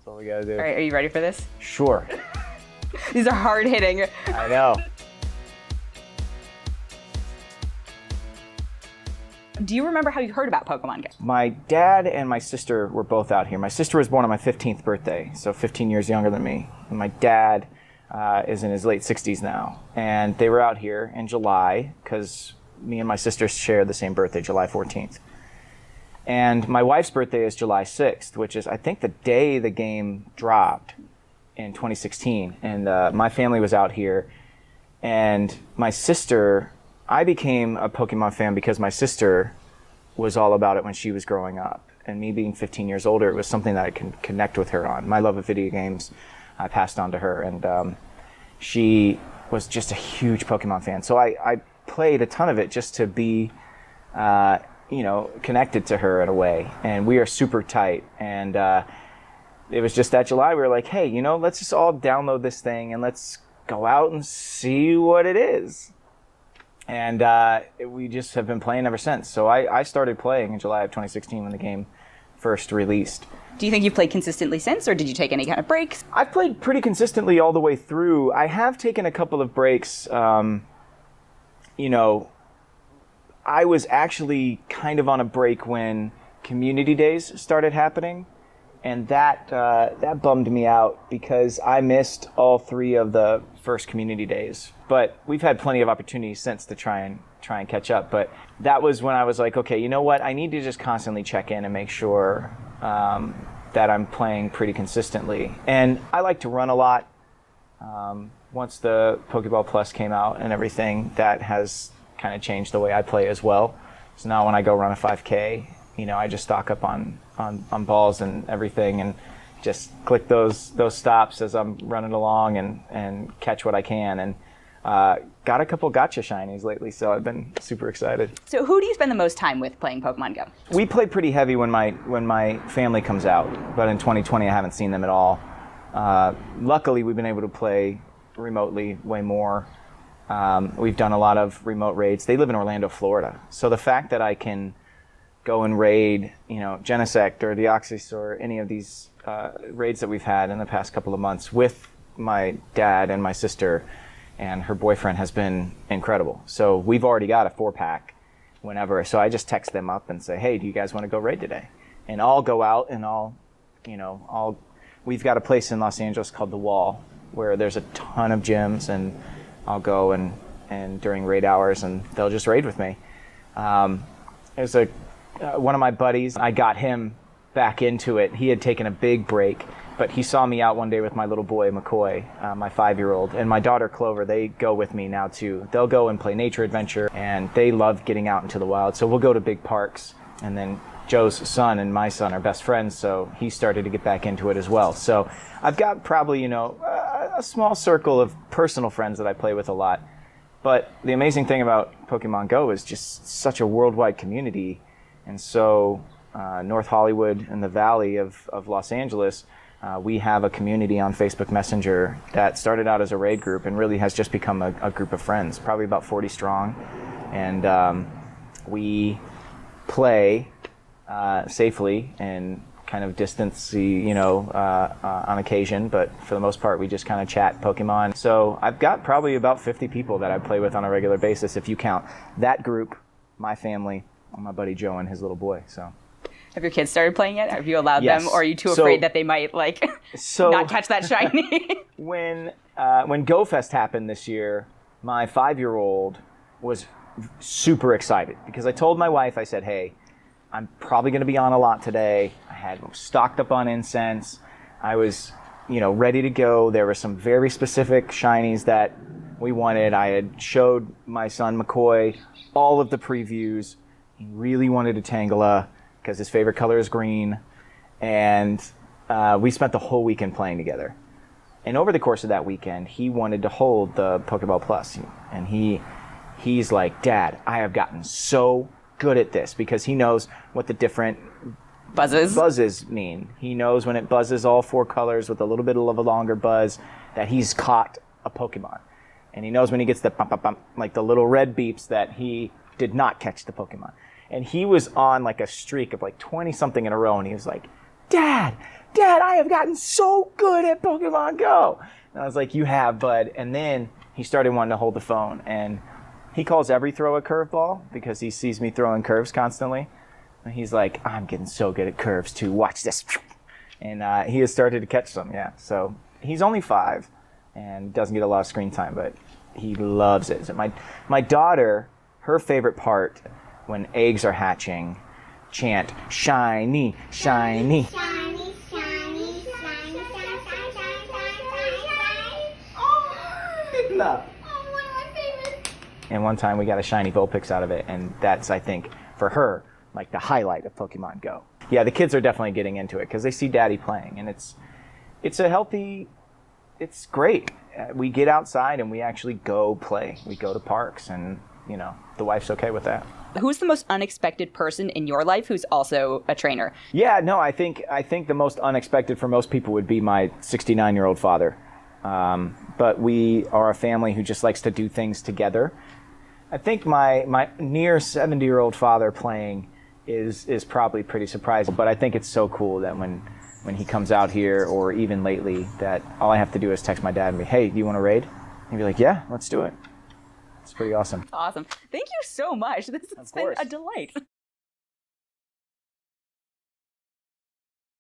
That's all we gotta do. All right, are you ready for this? Sure. These are hard hitting. I know. Do you remember how you heard about Pokemon Go? My dad and my sister were both out here. My sister was born on my 15th birthday, so 15 years younger than me. And my dad is in his late 60s now. And they were out here in July, because me and my sister share the same birthday, July 14th. And my wife's birthday is July 6th, which is, I think, the day the game dropped in 2016. And my family was out here. And my sister, I became a Pokemon fan because my sister was all about it when she was growing up. And me being 15 years older, it was something that I can connect with her on. My love of video games, I passed on to her. And she was just a huge Pokemon fan. So I played a ton of it just to be, connected to her in a way. And we are super tight. And it was just that July, we were like, hey, let's just all download this thing and let's go out and see what it is. And we just have been playing ever since. So I started playing in July of 2016 when the game first released. Do you think you've played consistently since, or did you take any kind of breaks? I've played pretty consistently all the way through. I have taken a couple of breaks. I was actually kind of on a break when community days started happening. And that bummed me out because I missed all 3 of the first community days. But we've had plenty of opportunities since to try and catch up. But that was when I was like, okay, you know what? I need to just constantly check in and make sure that I'm playing pretty consistently. And I like to run a lot. Once the Pokeball Plus came out and everything, that has kind of changed the way I play as well. So now when I go run a 5K, I just stock up on balls and everything and just click those stops as I'm running along and catch what I can. And got a couple gotcha shinies lately, so I've been super excited. So who do you spend the most time with playing Pokemon Go? We play pretty heavy when my family comes out, but in 2020 I haven't seen them at all. Luckily, we've been able to play remotely way more. We've done a lot of remote raids. They live in Orlando, Florida, so the fact that I can go and raid, Genesect or Deoxys or any of these raids that we've had in the past couple of months with my dad and my sister and her boyfriend has been incredible. So we've already got a 4-pack whenever. So I just text them up and say, hey, do you guys want to go raid today? And I'll go out and we've got a place in Los Angeles called The Wall where there's a ton of gyms, and I'll go and during raid hours and they'll just raid with me. There's one of my buddies, I got him back into it. He had taken a big break, but he saw me out one day with my little boy, McCoy, my 5-year-old, and my daughter, Clover. They go with me now, too. They'll go and play nature adventure, and they love getting out into the wild. So we'll go to big parks, and then Joe's son and my son are best friends, so he started to get back into it as well. So I've got probably, a small circle of personal friends that I play with a lot. But the amazing thing about Pokemon Go is just such a worldwide community. And so North Hollywood and the Valley of Los Angeles, we have a community on Facebook Messenger that started out as a raid group and really has just become a group of friends, probably about 40 strong. And we play safely and kind of distancy, on occasion, but for the most part, we just kind of chat Pokemon. So I've got probably about 50 people that I play with on a regular basis, if you count that group, my family, my buddy Joe and his little boy. So, have your kids started playing it? Have you allowed Yes. them, or are you too afraid that they might not catch that shiny? When Go Fest happened this year, my 5-year-old was super excited because I told my wife, I said, hey, I'm probably going to be on a lot today. I had stocked up on incense. I was, ready to go. There were some very specific shinies that we wanted. I had showed my son McCoy all of the previews. He really wanted a Tangela because his favorite color is green. And we spent the whole weekend playing together. And over the course of that weekend, he wanted to hold the Pokeball Plus. And he's like, Dad, I have gotten so good at this, because he knows what the different buzzes mean. He knows when it buzzes all 4 colors with a little bit of a longer buzz that he's caught a Pokemon. And he knows when he gets the bump, bump, bump, like the little red beeps, that he did not catch the Pokemon. And he was on like a streak of like 20 something in a row, and he was like, Dad, I have gotten so good at Pokemon Go. And I was like, you have, bud. And then he started wanting to hold the phone. And he calls every throw a curveball because he sees me throwing curves constantly. And he's like, I'm getting so good at curves too. Watch this. And he has started to catch some, yeah. So he's only 5 and doesn't get a lot of screen time, but he loves it. So my daughter, her favorite part when eggs are hatching, chant, shiny, shiny. Shiny, shiny, shiny, shiny, shiny, shiny. No. Oh, one of my favorites. And one time we got a shiny Vulpix out of it, and that's, I think, for her, like the highlight of Pokemon Go. Yeah, the kids are definitely getting into it because they see Daddy playing, and it's a healthy, it's great. We get outside and we actually go play. We go to parks, and the wife's okay with that. Who's the most unexpected person in your life who's also a trainer? Yeah, no, I think the most unexpected for most people would be my 69-year-old father. But we are a family who just likes to do things together. I think my near 70-year-old father playing is probably pretty surprising. But I think it's so cool that when he comes out here, or even lately, that all I have to do is text my dad and be, hey, do you want to raid? And he'd be like, yeah, let's do it. It's pretty awesome. Awesome. Thank you so much. This has been a delight.